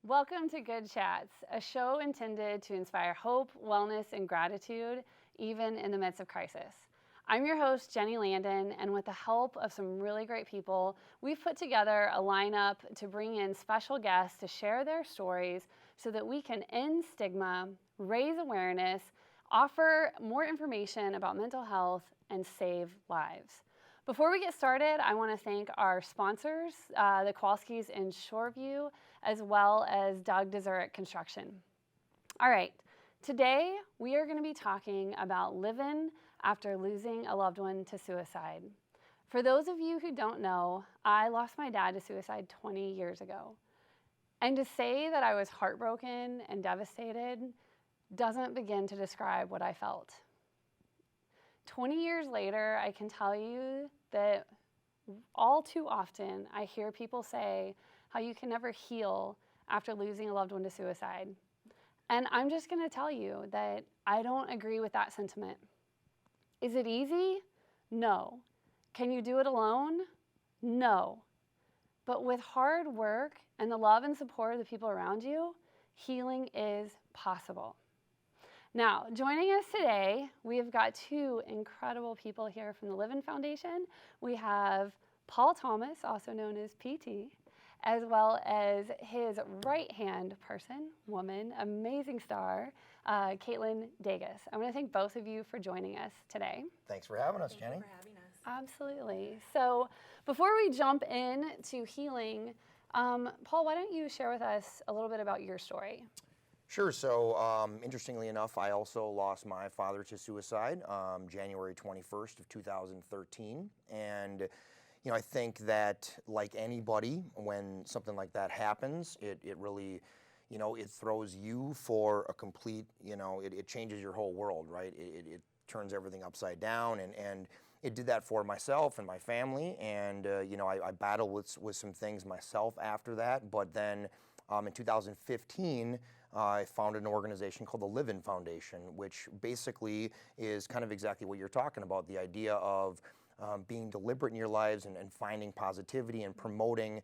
Welcome to Good Chats, a show intended to inspire hope, wellness, and gratitude, even in the midst of crisis. I'm your host, Jenny Landon, and with the help of some really great people, we've put together a lineup to bring in special guests to share their stories so that we can end stigma, raise awareness, offer more information about mental health, and save lives. Before we get started, I want to thank our sponsors, the Kowalskis in Shoreview, as well as Doug Desert Construction. All right, today we are going to be talking about living after losing a loved one to suicide. For those of you who don't know, I lost my dad to suicide 20 years ago. And to say that I was heartbroken and devastated doesn't begin to describe what I felt. 20 years later, I can tell you that all too often I hear people say how you can never heal after losing a loved one to suicide. And I'm just going to tell you that I don't agree with that sentiment. Is it easy? No. Can you do it alone? No. But with hard work and the love and support of the people around you, healing is possible. Now, joining us today, we have got two incredible people here from the Livin Foundation. We have Paul Thomas, also known as PT, as well as his right-hand person, woman, amazing star, Kaitlin Daeges. I want to thank both of you for joining us today. Thanks for having us, Jenny. Thank you for having us. Absolutely. So before we jump into healing, Paul, why don't you share with us a little bit about your story? Sure. So, interestingly enough, I also lost my father to suicide January 21st of 2013. And, I think that like anybody, when something like that happens, it really, it throws you for a complete, it changes your whole world, right? It turns everything upside down. And it did that for myself and my family. And, I battled with some things myself after that. But then in 2015, I founded an organization called the Livin Foundation, which basically is kind of exactly what you're talking about, the idea of being deliberate in your lives and finding positivity and promoting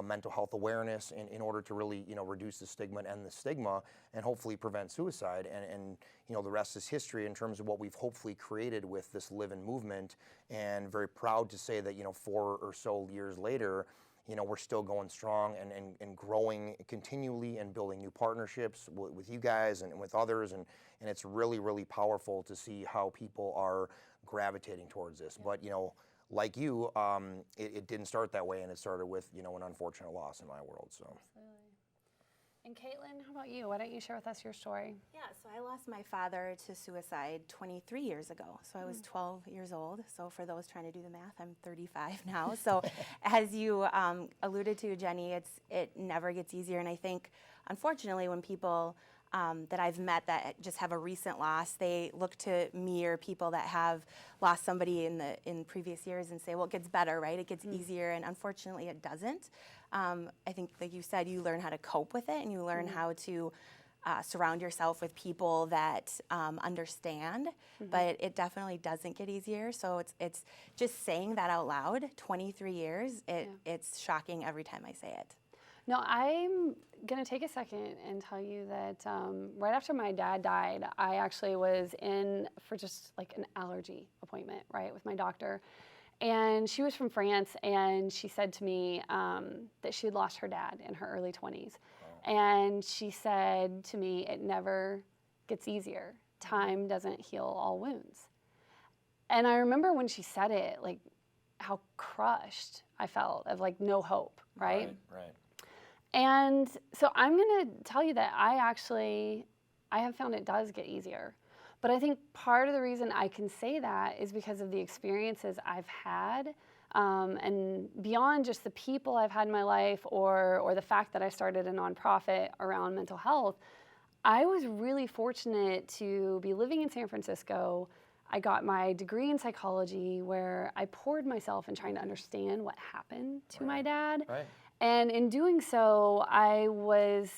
mental health awareness in order to really, reduce the stigma and end the stigma and hopefully prevent suicide. And the rest is history in terms of what we've hopefully created with this Livin movement, and very proud to say that, 4 or so years later, we're still going strong and growing continually and building new partnerships with you guys and with others. And it's really, really powerful to see how people are gravitating towards this. But, like you, it didn't start that way, and it started with, an unfortunate loss in my world. So. Absolutely. And Kaitlin, how about you? Why don't you share with us your story? Yeah, so I lost my father to suicide 23 years ago. So I was 12 years old. So for those trying to do the math, I'm 35 now. So as you alluded to, Jenny, it never gets easier. And I think, unfortunately, when people that I've met that just have a recent loss, they look to me or people that have lost somebody in previous years and say, well, it gets better, right? It gets easier, and unfortunately it doesn't. I think, like you said, you learn how to cope with it, and you learn how to surround yourself with people that understand, but it definitely doesn't get easier. So it's just saying that out loud, 23 years, it's shocking every time I say it. No, I'm going to take a second and tell you that right after my dad died, I actually was in for just like an allergy appointment, right, with my doctor. And she was from France, and she said to me that she had lost her dad in her early 20s. Oh. And she said to me, it never gets easier. Time doesn't heal all wounds. And I remember when she said it, like how crushed I felt of like no hope, right? Right. And so I'm going to tell you that I have found it does get easier. But I think part of the reason I can say that is because of the experiences I've had, and beyond just the people I've had in my life or the fact that I started a nonprofit around mental health. I was really fortunate to be living in San Francisco. I got my degree in psychology, where I poured myself in trying to understand what happened to my dad. Right. And in doing so, I was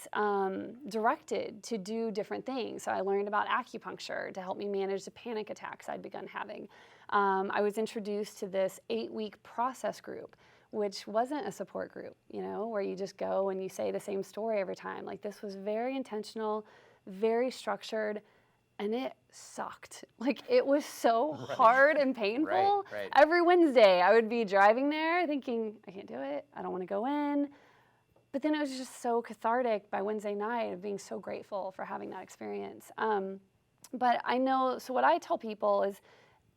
directed to do different things. So I learned about acupuncture to help me manage the panic attacks I'd begun having. I was introduced to this 8-week process group which wasn't a support group, you know, where you just go and you say the same story every time. Like, this was very intentional, very structured, and it sucked. Like, it was so hard and painful. Right. Every Wednesday I would be driving there thinking, I can't do it, I don't want to go in. But then it was just so cathartic by Wednesday night of being so grateful for having that experience. But I know, so what I tell people is,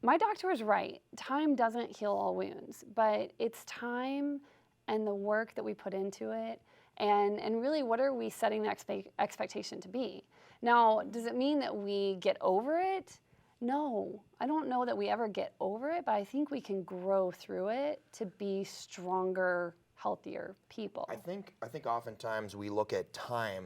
my doctor was right. Time doesn't heal all wounds, but it's time and the work that we put into it, and really, what are we setting the expectation to be? Now, does it mean that we get over it? No, I don't know that we ever get over it, but I think we can grow through it to be stronger, healthier people. I think oftentimes we look at time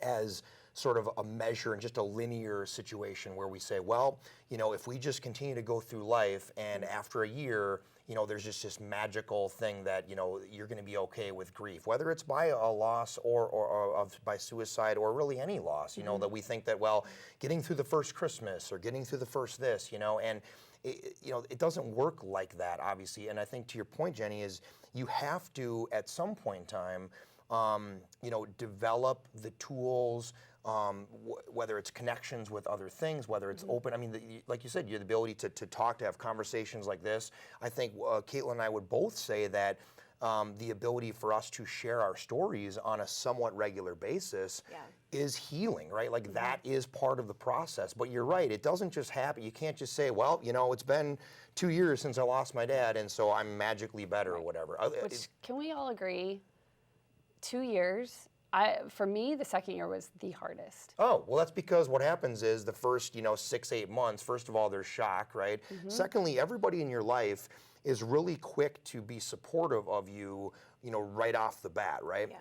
as sort of a measure and just a linear situation where we say, well, you know, if we just continue to go through life and after a year, you know, there's just this magical thing that, you know, you're going to be okay with grief, whether it's by a loss or by suicide or really any loss, you know, that we think that, well, getting through the first Christmas or getting through the first this, you know, and you know, it doesn't work like that, obviously. And I think to your point, Jenny, is you have to, at some point in time, you know, develop the tools, whether it's connections with other things, whether it's open. I mean, like you said, you have the ability to talk, to have conversations like this. I think Kaitlin and I would both say that the ability for us to share our stories on a somewhat regular basis is healing, right? Like that is part of the process. But you're right, it doesn't just happen. You can't just say, well, you know, it's been 2 years since I lost my dad, and so I'm magically better or whatever. Which, can we all agree, 2 years, for me, the second year was the hardest. Oh, well, that's because what happens is the first, you know, 6-8 months, first of all, there's shock, right? Secondly, everybody in your life is really quick to be supportive of you, you know, right off the bat, right? Yeah.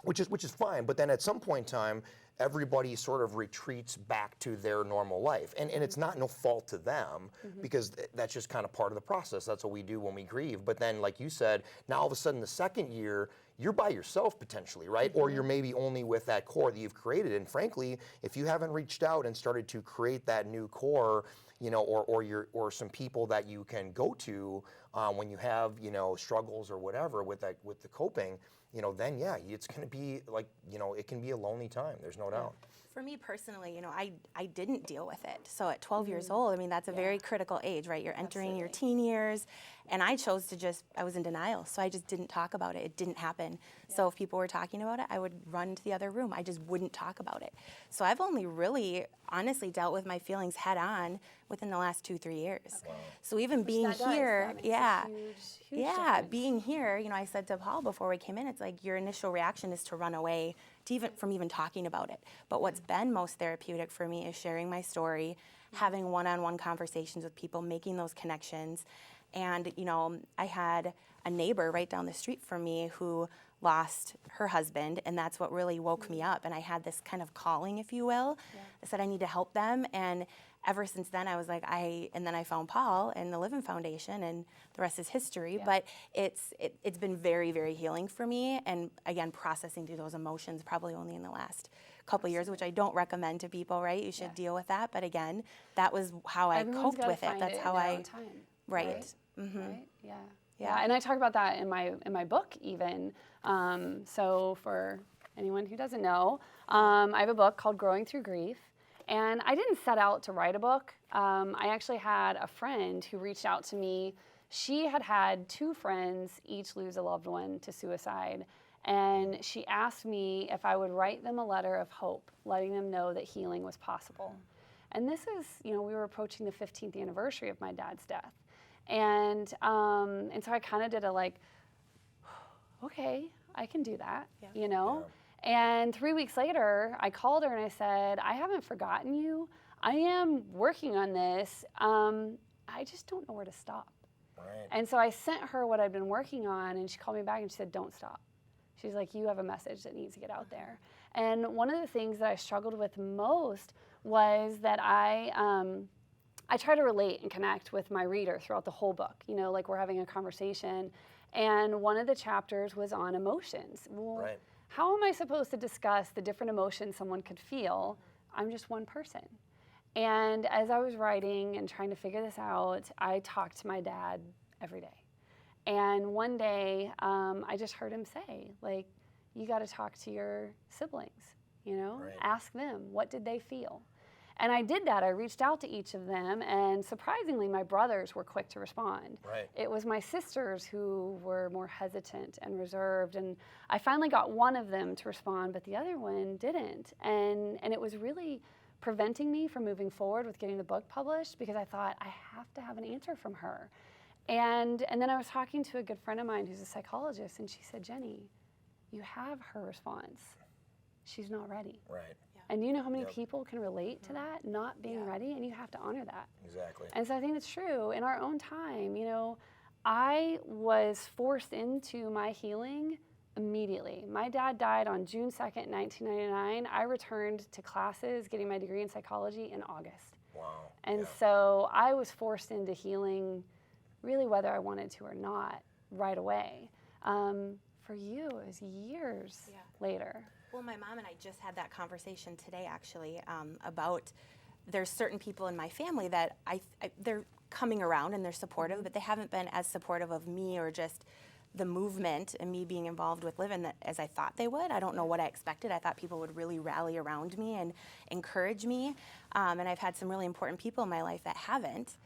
Which is fine, but then at some point in time, everybody sort of retreats back to their normal life. And it's not no fault to them, because that's just kind of part of the process. That's what we do when we grieve. But then, like you said, now all of a sudden the second year, you're by yourself potentially, right? Or you're maybe only with that core that you've created. And frankly, if you haven't reached out and started to create that new core, you know, or some people that you can go to when you have, you know, struggles or whatever with the coping, you know, then yeah, it's going to be like, you know, it can be a lonely time. There's no doubt. For me personally, you know, I didn't deal with it. So at 12 years old, I mean, that's a very critical age, right? You're entering your teen years. And I chose to I was in denial. So I just didn't talk about it. It didn't happen. So if people were talking about it, I would run to the other room. I just wouldn't talk about it. So I've only really, honestly, dealt with my feelings head on within the last 2-3 years. Wow. So even being here, Huge being here, you know, I said to Paul before we came in, it's like your initial reaction is to run away from even talking about it. But what's been most therapeutic for me is sharing my story, having one-on-one conversations with people, making those connections. And, you know, I had a neighbor right down the street from me who lost her husband, and that's what really woke me up. And I had this kind of calling, if you will. I said I need to help them. And ever since then, I was like, and then I found Paul and the Livin Foundation, and the rest is history. But it's been very, very healing for me. And again, processing through those emotions probably only in the last couple years, which I don't recommend to people, right? You should deal with that. But again, that was how I coped with it. That's how I, right. Right? Yeah, and I talk about that in my book even. So for anyone who doesn't know, I have a book called Growing Through Grief, and I didn't set out to write a book. I actually had a friend who reached out to me. She had 2 friends each lose a loved one to suicide, and she asked me if I would write them a letter of hope, letting them know that healing was possible. And this is, you know, we were approaching the 15th anniversary of my dad's death. And so I kind of did okay, I can do that, you know? Yeah. And 3 weeks later, I called her and I said, I haven't forgotten you. I am working on this. I just don't know where to stop. Right. And so I sent her what I'd been working on, and she called me back and she said, don't stop. She's like, you have a message that needs to get out there. And one of the things that I struggled with most was that I try to relate and connect with my reader throughout the whole book, you know, like we're having a conversation. And one of the chapters was on emotions. Well, how am I supposed to discuss the different emotions someone could feel? I'm just one person. And as I was writing and trying to figure this out, I talked to my dad every day. And one day, I just heard him say, like, you got to talk to your siblings, you know, Right. ask them, what did they feel? And I did that. I reached out to each of them, and surprisingly, my brothers were quick to respond. Right. It was my sisters who were more hesitant and reserved, and I finally got one of them to respond, but the other one didn't. And it was really preventing me from moving forward with getting the book published, because I thought, I have to have an answer from her. And then I was talking to a good friend of mine who's a psychologist, and she said, Jenny, you have her response. She's not ready. Right. And you know how many Yep. people can relate to that, not being ready, and you have to honor that. Exactly. And so I think that's true. In our own time, you know, I was forced into my healing immediately. My dad died on June 2nd, 1999. I returned to classes getting my degree in psychology in August. Wow. And yeah. so I was forced into healing really whether I wanted to or not right away. For you, it was years later. Well, my mom and I just had that conversation today, actually, about there's certain people in my family that they're coming around and they're supportive, but they haven't been as supportive of me or just the movement and me being involved with Livin as I thought they would. I don't know what I expected. I thought people would really rally around me and encourage me. And I've had some really important people in my life that haven't.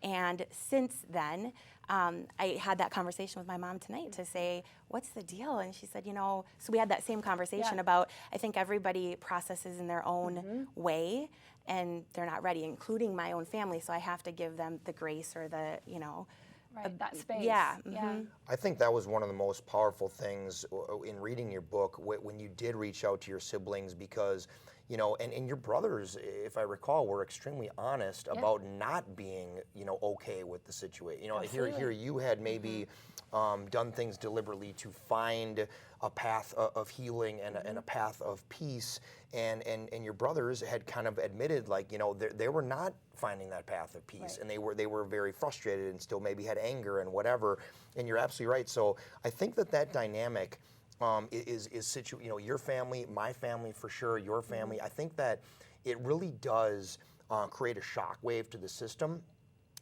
And since then, I had that conversation with my mom tonight to say, what's the deal? And she said, you know, so we had that same conversation about, I think everybody processes in their own way and they're not ready, including my own family. So I have to give them the grace or the, you know, Right, that space. Yeah. Yeah. I think that was one of the most powerful things in reading your book when you did reach out to your siblings, because, you know, and your brothers, if I recall, were extremely honest about not being, you know, okay with the situation. You know, here you had maybe done things deliberately to find a path of healing and a path of peace, and your brothers had kind of admitted, like, you know, they were not finding that path of peace, and they were very frustrated and still maybe had anger and whatever. And you're absolutely right. So I think that dynamic is you know, your family, my family for sure, your family. I think that it really does create a shock wave to the system.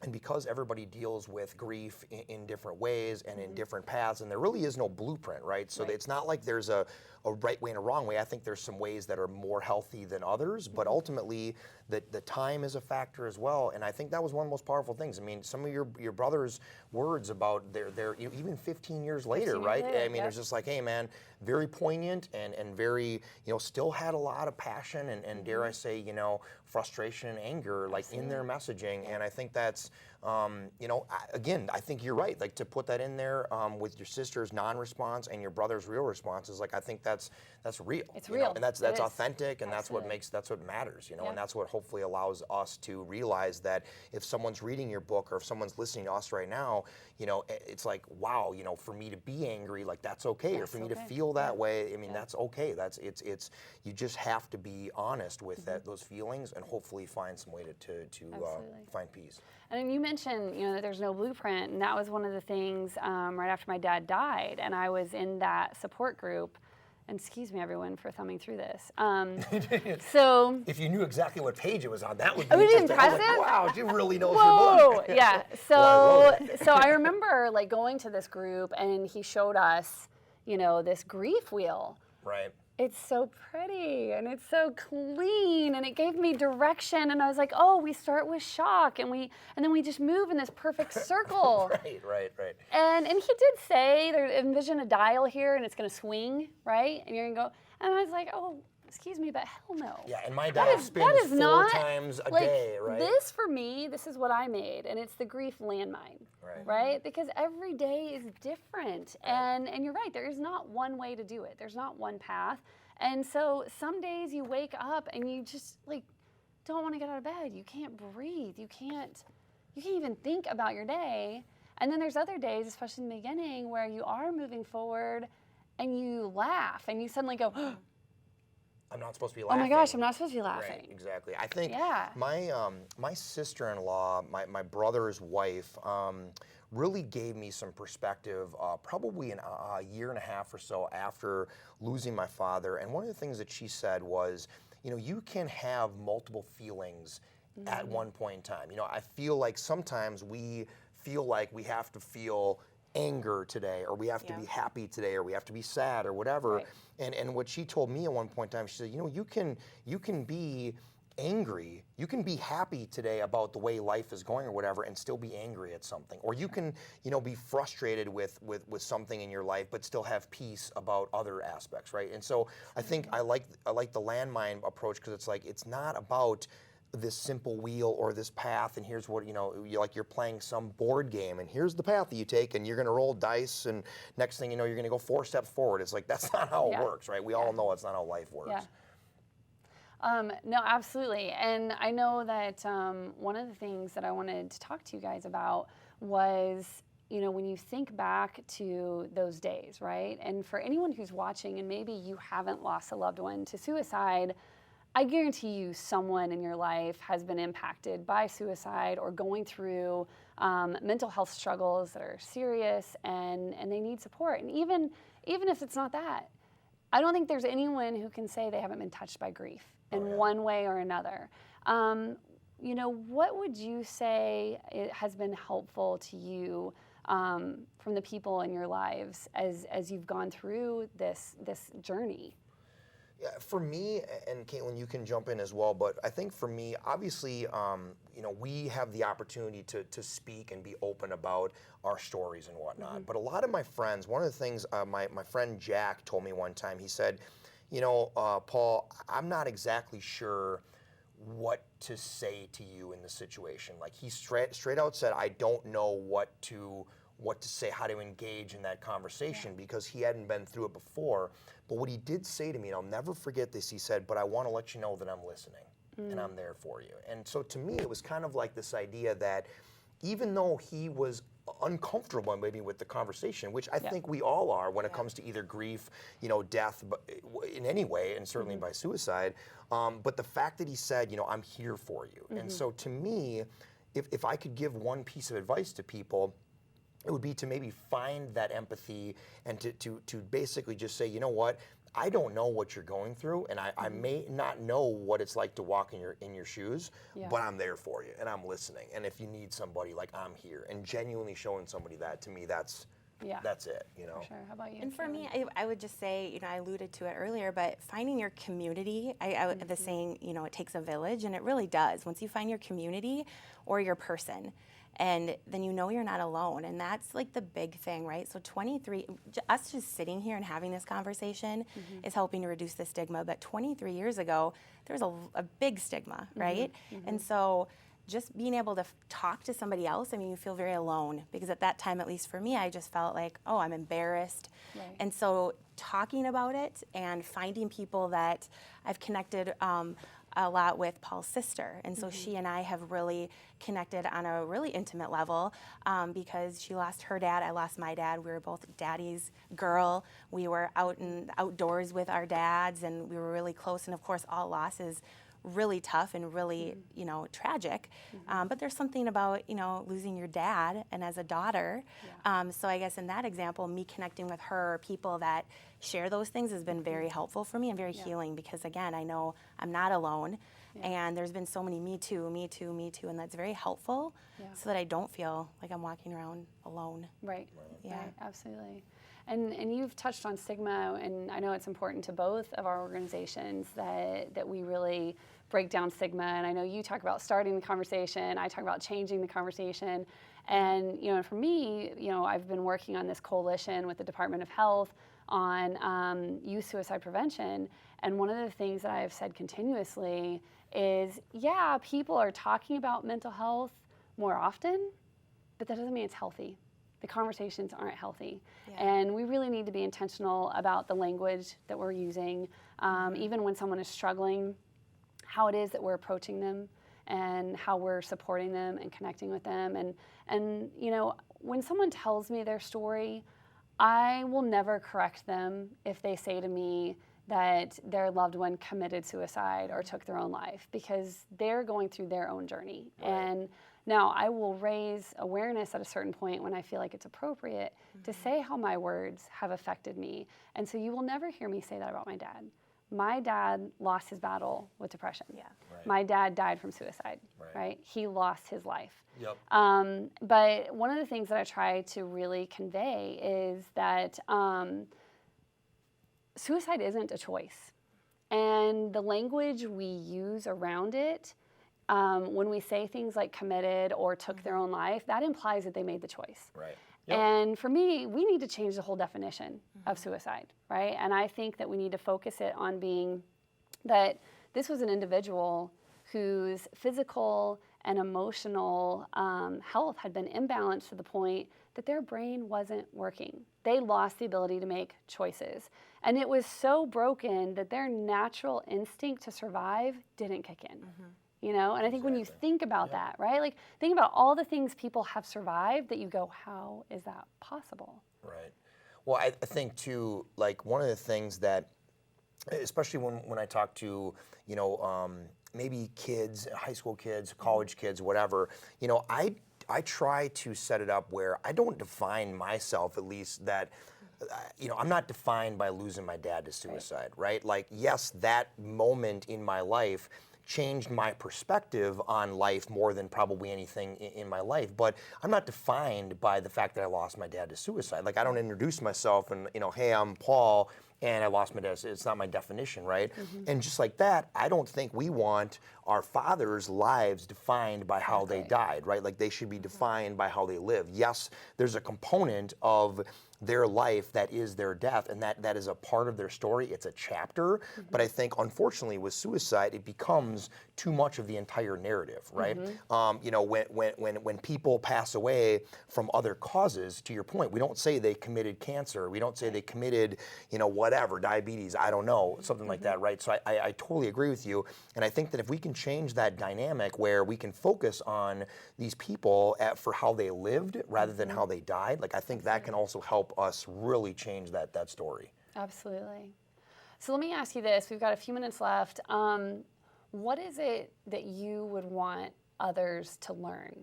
And because everybody deals with grief in different ways and in different paths, and there really is no blueprint, right? So it's not like there's a right way and a wrong way. I think there's some ways that are more healthy than others, but ultimately the time is a factor as well. And I think that was one of the most powerful things. I mean, some of your brother's words about their even 15 years later, right? I mean, it's just like, hey man, very poignant and very, you know, still had a lot of passion and dare I say, you know, frustration and anger like in their messaging. And I think that's, you know, again, I think you're right. Like to put that in there with your sister's non-response and your brother's real response is like, I think that's real. It's real. Know? And that's authentic, and that's what matters, you know, and that's what hopefully allows us to realize that if someone's reading your book or if someone's listening to us right now, you know, it's like, wow, you know, for me to be angry, like that's okay, or for me to feel that way, I mean, that's okay. It's you just have to be honest with those feelings and hopefully find some way to find peace. And you mentioned, you know, that there's no blueprint, and that was one of the things right after my dad died, and I was in that support group. And excuse me, everyone, for thumbing through this. So, if you knew exactly what page it was on, that would be interesting. Impressive. Like, wow, she really knows whoa, her book. Yeah. So, so I remember like going to this group, and he showed us, you know, this grief wheel. Right. It's so pretty and it's so clean and it gave me direction, and I was like, oh, we start with shock and then we just move in this perfect circle. Right. And he did say, envision a dial here and it's going to swing, right? And you're going to go, and I was like, oh, excuse me, but hell no. Yeah, and my dial spins 4 times a day, right? This for me, this is what I made, and it's the grief landmine, right? Because every day is different, and you're right, there is not one way to do it. There's not one path, and so some days you wake up and you just like don't want to get out of bed. You can't breathe. You can't even think about your day. And then there's other days, especially in the beginning, where you are moving forward and you laugh and you suddenly go, I'm not supposed to be laughing. oh my gosh, I'm not supposed to be laughing. Right, exactly. I think my sister-in-law, my brother's wife, really gave me some perspective probably a year and a half or so after losing my father. And one of the things that she said was, you know, you can have multiple feelings at one point in time. You know, I feel like sometimes we feel like we have to feel anger today, or we have to be happy today, or we have to be sad, or whatever. Right. And what she told me at one point in time, she said, you can be angry, you can be happy today about the way life is going or whatever, and still be angry at something. Or you can, be frustrated with something in your life, but still have peace about other aspects, right? And so I think I like the landmine approach, because it's like, it's not about this simple wheel or this path, and here's what, you're playing some board game, and here's the path that you take, and you're gonna roll dice, and next thing you know, you're gonna go 4 steps forward. It's like, that's not how it works, right? We all know it's not how life works. Yeah. No, absolutely. And I know that one of the things that I wanted to talk to you guys about was, when you think back to those days, right? And for anyone who's watching and maybe you haven't lost a loved one to suicide, I guarantee you someone in your life has been impacted by suicide or going through mental health struggles that are serious, and they need support. And even if it's not that, I don't think there's anyone who can say they haven't been touched by grief in one way or another. What would you say has been helpful to you from the people in your lives as you've gone through this journey? Yeah, for me, and Kaitlin, you can jump in as well, but I think for me, obviously, we have the opportunity to speak and be open about our stories and whatnot. Mm-hmm. But a lot of my friends, one of the things my friend Jack told me one time, he said, Paul, I'm not exactly sure what to say to you in the situation. Like, he straight out said, I don't know what to say, how to engage in that conversation, because he hadn't been through it before. But what he did say to me, and I'll never forget this, he said, but I want to let you know that I'm listening and I'm there for you. And so to me, it was kind of like this idea that even though he was uncomfortable maybe with the conversation, which I think we all are when it comes to either grief, death, but in any way, and certainly by suicide, but the fact that he said, I'm here for you. And so to me, if I could give one piece of advice to people, it would be to maybe find that empathy and to basically just say, you know what, I don't know what you're going through, and I may not know what it's like to walk in your shoes, but I'm there for you, and I'm listening. And if you need somebody, like, I'm here. And genuinely showing somebody that, to me, that's it, For sure. How about you? And for me, I would just say, I alluded to it earlier, but finding your community, the saying, it takes a village, and it really does. Once you find your community or your person, and then you're not alone. And that's like the big thing, right? So us just sitting here and having this conversation is helping to reduce the stigma. But 23 years ago, there was a big stigma, right? And so just being able to talk to somebody else, you feel very alone, because at that time, at least for me, I just felt like, oh, I'm embarrassed. Right. And so talking about it and finding people that I've connected a lot with Paul's sister. And so she and I have really connected on a really intimate level, because she lost her dad, I lost my dad. We were both daddy's girl. We were outdoors with our dads, and we were really close. And of course, all loss is really tough and really, tragic. But there's something about, losing your dad, and as a daughter. So I guess in that example, me connecting with her, people that share those things, has been very helpful for me and very healing, because again, I know I'm not alone. And there's been so many me too, and that's very helpful, so that I don't feel like I'm walking around alone. Right. Yeah. Right. Absolutely. And you've touched on stigma, and I know it's important to both of our organizations that we really break down stigma. And I know you talk about starting the conversation, I talk about changing the conversation. And for me, I've been working on this coalition with the Department of Health on youth suicide prevention. And one of the things that I've said continuously is, people are talking about mental health more often, but that doesn't mean it's healthy. The conversations aren't healthy. And we really need to be intentional about the language that we're using, even when someone is struggling, how it is that we're approaching them and how we're supporting them and connecting with them. And when someone tells me their story, I will never correct them if they say to me that their loved one committed suicide or took their own life, because they're going through their own journey. Right. And now, I will raise awareness at a certain point when I feel like it's appropriate to say how my words have affected me. And so you will never hear me say that about my dad. my dad lost his battle with depression. Yeah. Right. My dad died from suicide, Right. right? He lost his life. Yep. But one of the things that I try to really convey is that suicide isn't a choice. And the language we use around it, when we say things like committed or took their own life, that implies that they made the choice. Right. Yep. And for me, we need to change the whole definition of suicide, right? And I think that we need to focus it on being that this was an individual whose physical and emotional health had been imbalanced to the point that their brain wasn't working. They lost the ability to make choices. And it was so broken that their natural instinct to survive didn't kick in. You know, and I think when you think about that, right? Like, think about all the things people have survived that you go, how is that possible? Right. Well, I think too, like, one of the things that, especially when I talk to, you know, maybe kids, high school kids, college kids, whatever, you know, I try to set it up where I don't define myself, at least, that, you know, I'm not defined by losing my dad to suicide, right? Like, yes, that moment in my life changed my perspective on life more than probably anything in my life. But I'm not defined by the fact that I lost my dad to suicide. Like, I don't introduce myself and, you know, hey, I'm Paul and I lost my dad. It's not my definition, right? And just like that, I don't think we want our fathers' lives defined by how they died, right? Like, they should be defined by how they live. Yes, there's a component of their life that is their death, and that is a part of their story. It's a chapter, but I think, unfortunately, with suicide, it becomes too much of the entire narrative, right? You know, when people pass away from other causes, to your point, we don't say they committed cancer. We don't say they committed, you know, whatever, diabetes, I don't know, something like that, right? So I totally agree with you, and I think that if we can change that dynamic where we can focus on these people for how they lived rather than how they died, like, I think that can also help us really change that story. Absolutely. So let me ask you this. We've got a few minutes left. What is it that you would want others to learn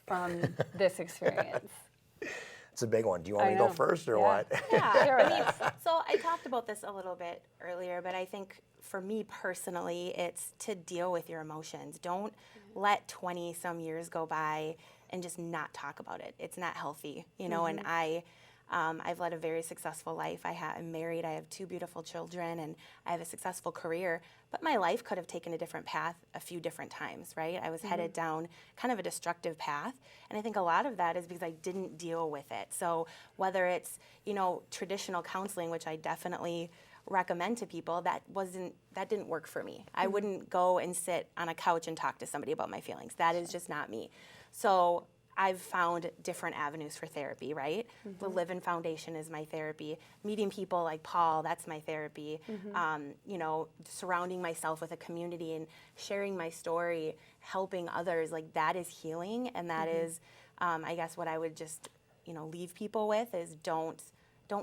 from this experience? It's a big one. Do you want me to go first or what? Yeah, Share with us. so I talked about this a little bit earlier, but I think for me personally, it's to deal with your emotions. Don't let 20 some years go by and just not talk about it. It's not healthy, you know, and I've led a very successful life. I'm married, I have 2 beautiful children, and I have a successful career, but my life could have taken a different path a few different times, right? I was headed down kind of a destructive path, and I think a lot of that is because I didn't deal with it. So whether it's, you know, traditional counseling, which I definitely recommend to people, that didn't work for me. I wouldn't go and sit on a couch and talk to somebody about my feelings. That is just not me. So I've found different avenues for therapy, right? The Livin Foundation is my therapy. Meeting people like Paul, that's my therapy. You know, surrounding myself with a community and sharing my story, helping others, like, that is healing, and that is, I guess, what I would just, you know, leave people with is don't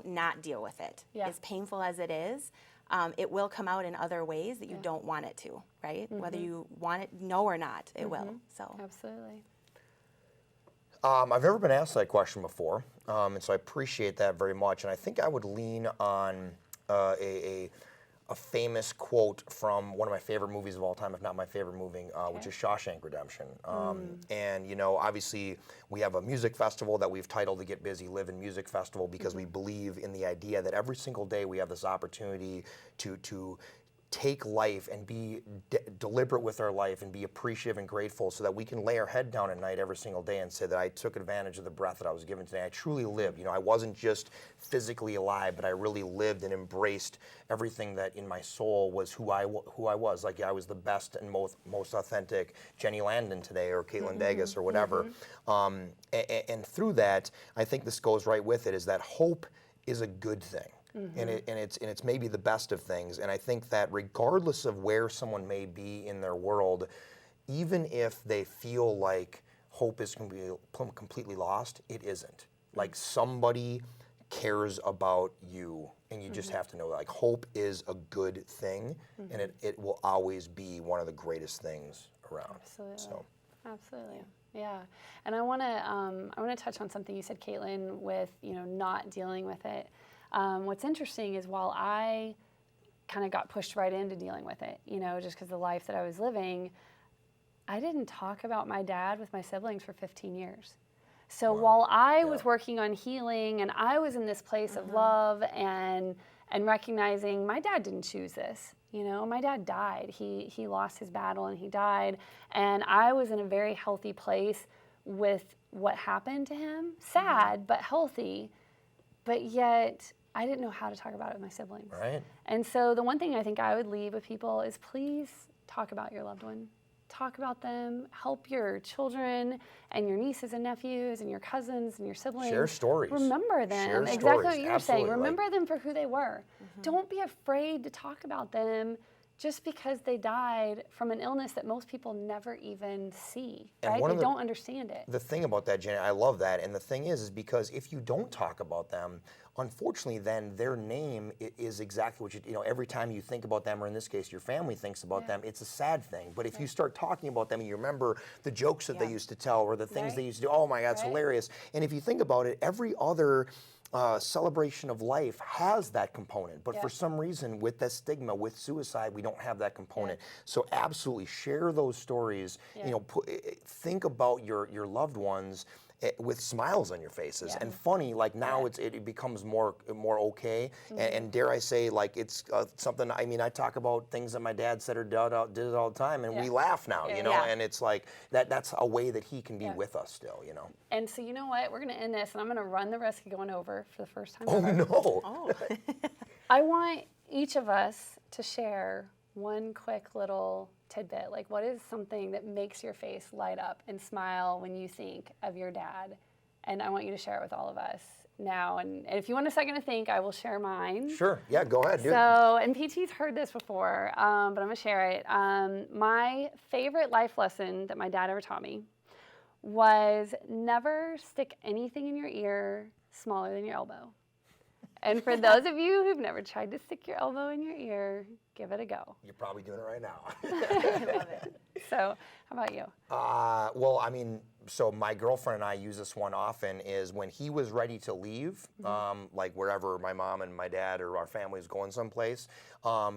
not deal with it. Yeah. As painful as it is, it will come out in other ways that you don't want it to, right? Whether you want it, know or not, it will. So Absolutely. I've never been asked that question before, and so I appreciate that very much. And I think I would lean on a famous quote from one of my favorite movies of all time, if not my favorite movie, which is Shawshank Redemption. And, you know, obviously we have a music festival that we've titled the Get Busy Livin Music Festival because we believe in the idea that every single day we have this opportunity to take life and be deliberate with our life and be appreciative and grateful so that we can lay our head down at night every single day and say that I took advantage of the breath that I was given today. I truly lived. You know, I wasn't just physically alive, but I really lived and embraced everything that in my soul was who I was. Like, I was the best and most authentic Jenny Landon today, or Kaitlin Daeges, or whatever. And through that, I think this goes right with it, is that hope is a good thing. And it's maybe the best of things. And I think that regardless of where someone may be in their world, even if they feel like hope is completely lost, it isn't. Like, somebody cares about you, and you just have to know that. Like, hope is a good thing, and it will always be one of the greatest things around. Absolutely. So. Absolutely. Yeah. And I want to touch on something you said, Kaitlin, with, you know, not dealing with it. What's interesting is while I kind of got pushed right into dealing with it, you know, just because the life that I was living. I didn't talk about my dad with my siblings for 15 years. So while I was working on healing and I was in this place of love and recognizing my dad didn't choose this, you know, my dad died. He lost his battle and he died. And I was in a very healthy place with what happened to him. Sad, but healthy. But yet I didn't know how to talk about it with my siblings. Right. And so the one thing I think I would leave with people is please talk about your loved one. Talk about them, help your children and your nieces and nephews and your cousins and your siblings. Share stories. Remember them. Share exactly stories. what you're Absolutely. saying. Remember them for who they were. Don't be afraid to talk about them just because they died from an illness that most people never even see, right? They don't understand it. The thing about that, Jenny, I love that. And the thing is because if you don't talk about them, unfortunately, then their name is exactly what you know, every time you think about them, or in this case, your family thinks about them, it's a sad thing. But if you start talking about them and you remember the jokes that they used to tell or the things they used to do, oh my God, it's hilarious. And if you think about it, every other celebration of life has that component, but for some reason with that stigma, with suicide, we don't have that component. So absolutely share those stories, you know, think about your loved ones with smiles on your faces and funny, like now it becomes more okay, and dare I say, like it's something, I mean, I talk about things that my dad said or did all the time, and we laugh now, you know, and it's like that's a way that he can be with us still, you know. And so you know what, we're gonna end this and I'm gonna run the risk of going over for the first time Oh ever. no. I want each of us to share one quick little tidbit. Like, what is something that makes your face light up and smile when you think of your dad? And I want you to share it with all of us now. And if you want a second to think, I will share mine. Sure, yeah, go ahead, dude. So, and PT's heard this before, but I'm gonna share it. My favorite life lesson that my dad ever taught me was never stick anything in your ear smaller than your elbow. And for those of you who've never tried to stick your elbow in your ear, give it a go. You're probably doing it right now. I love it. So, how about you? Well, I mean, so my girlfriend and I use this one often is when he was ready to leave, like wherever my mom and my dad or our family was going someplace,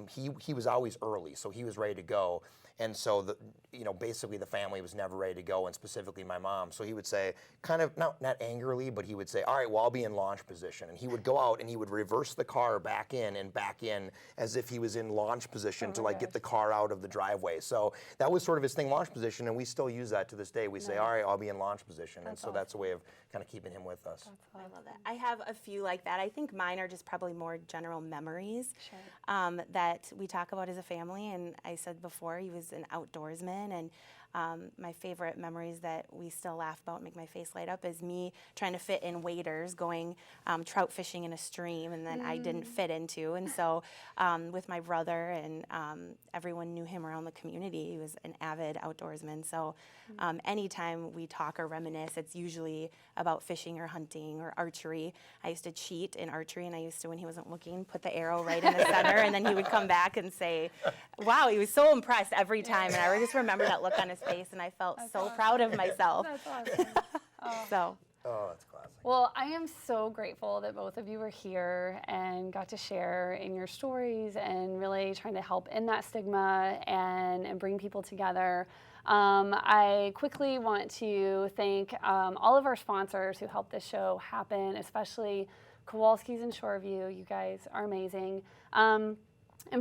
he was always early, so he was ready to go. And so, you know, basically the family was never ready to go, and specifically my mom. So he would say, kind of, not angrily, but he would say, all right, well, I'll be in launch position. And he would go out and he would reverse the car back in as if he was in launch position to like get the car out of the driveway. So that was sort of his thing, launch position, and we still use that to this day. We say, all right, I'll be in launch position. And so that's a way of kind of keeping him with us. I love that. I have a few like that. I think mine are just probably more general memories that we talk about as a family. And I said before, he was an outdoorsman, and my favorite memories that we still laugh about, make my face light up, is me trying to fit in waders going trout fishing in a stream, and then I didn't fit into. And so with my brother and everyone knew him around the community, he was an avid outdoorsman. So anytime we talk or reminisce, it's usually about fishing or hunting or archery. I used to cheat in archery, and I used to, when he wasn't looking, put the arrow right in the center, and then he would come back and say, wow, he was so impressed every time. And I just remember that look on his face, and I felt so proud of myself. That's awesome. So. Oh, that's classic. Well, I am so grateful that both of you were here and got to share in your stories and really trying to help end that stigma and bring people together. I quickly want to thank all of our sponsors who helped this show happen, especially Kowalski's and Shoreview. You guys are amazing. And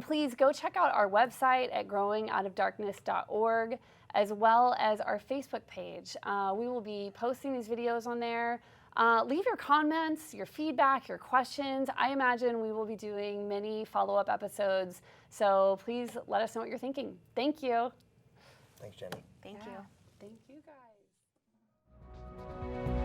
please go check out our website at growingoutofdarkness.org, as well as our Facebook page. We will be posting these videos on there. Leave your comments, your feedback, your questions. I imagine we will be doing many follow-up episodes, so please let us know what you're thinking. Thank you. Thanks, Jenny. Thank you. Thank you, guys.